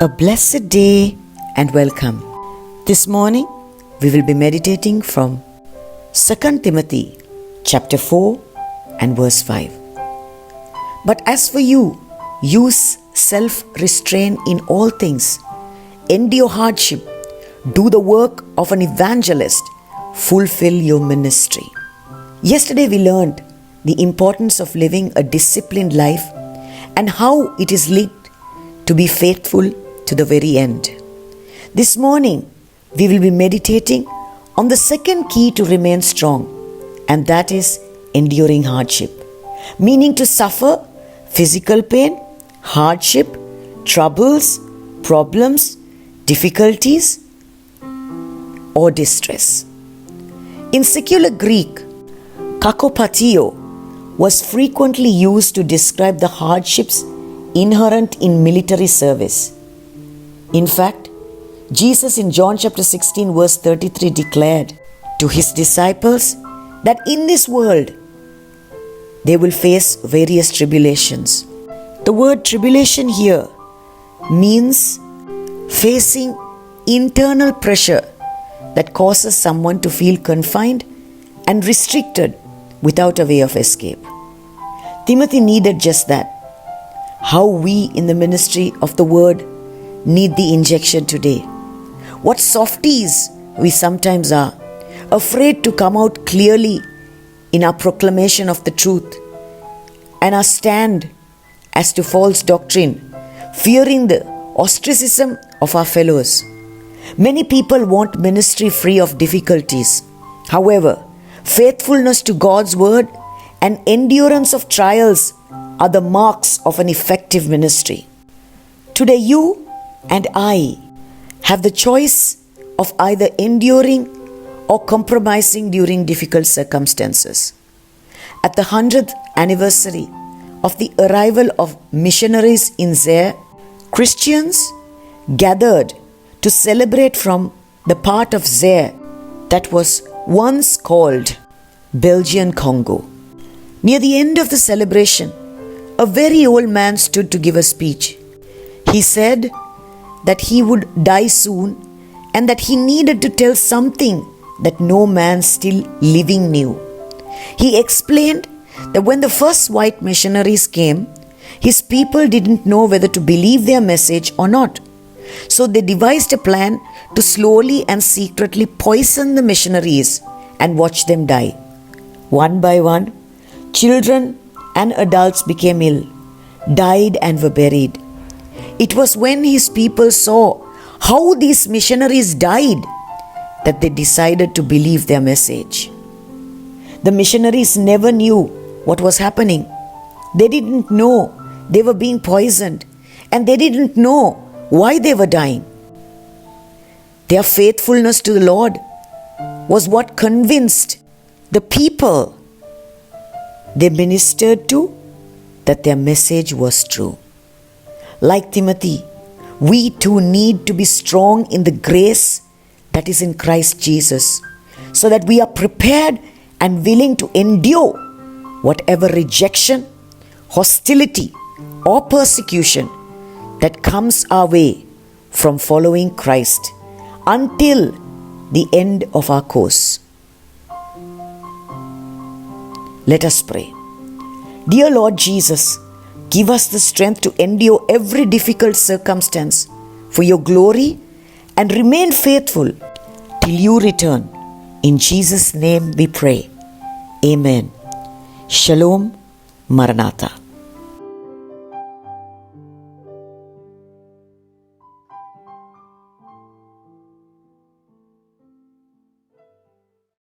A blessed day and welcome. This morning we will be meditating from 2 Timothy chapter 4 and verse 5. But as for you, use self-restraint in all things, endure hardship, do the work of an evangelist, fulfill your ministry. Yesterday we learned the importance of living a disciplined life and how it is linked to be faithful to the very end. This morning, we will be meditating on the second key to remain strong, and that is enduring hardship, meaning to suffer physical pain, hardship, troubles, problems, difficulties, or distress. In secular Greek, kakopatio was frequently used to describe the hardships inherent in military service. In fact, Jesus in John chapter 16 verse 33 declared to his disciples that in this world they will face various tribulations. The word tribulation here means facing internal pressure that causes someone to feel confined and restricted without a way of escape. Timothy needed just that. How we in the ministry of the word need the injection today. What softies we sometimes are, afraid to come out clearly in our proclamation of the truth and our stand as to false doctrine, fearing the ostracism of our fellows. Many people want ministry free of difficulties. However, faithfulness to God's word and endurance of trials are the marks of an effective ministry. Today you and I have the choice of either enduring or compromising during difficult circumstances. At the 100th anniversary of the arrival of missionaries in Zaire, Christians gathered to celebrate from the part of Zaire that was once called Belgian Congo. Near the end of the celebration, a very old man stood to give a speech. He said that he would die soon and that he needed to tell something that no man still living knew. He explained that when the first white missionaries came, his people didn't know whether to believe their message or not. So they devised a plan to slowly and secretly poison the missionaries and watch them die. One by one, children and adults became ill, died and were buried. It was when his people saw how these missionaries died that they decided to believe their message. The missionaries never knew what was happening. They didn't know they were being poisoned, and they didn't know why they were dying. Their faithfulness to the Lord was what convinced the people they ministered to that their message was true. Like Timothy, we too need to be strong in the grace that is in Christ Jesus, so that we are prepared and willing to endure whatever rejection, hostility, or persecution that comes our way from following Christ until the end of our course. Let us pray. Dear Lord Jesus, give us the strength to endure every difficult circumstance for your glory and remain faithful till you return. In Jesus' name we pray. Amen. Shalom. Maranatha.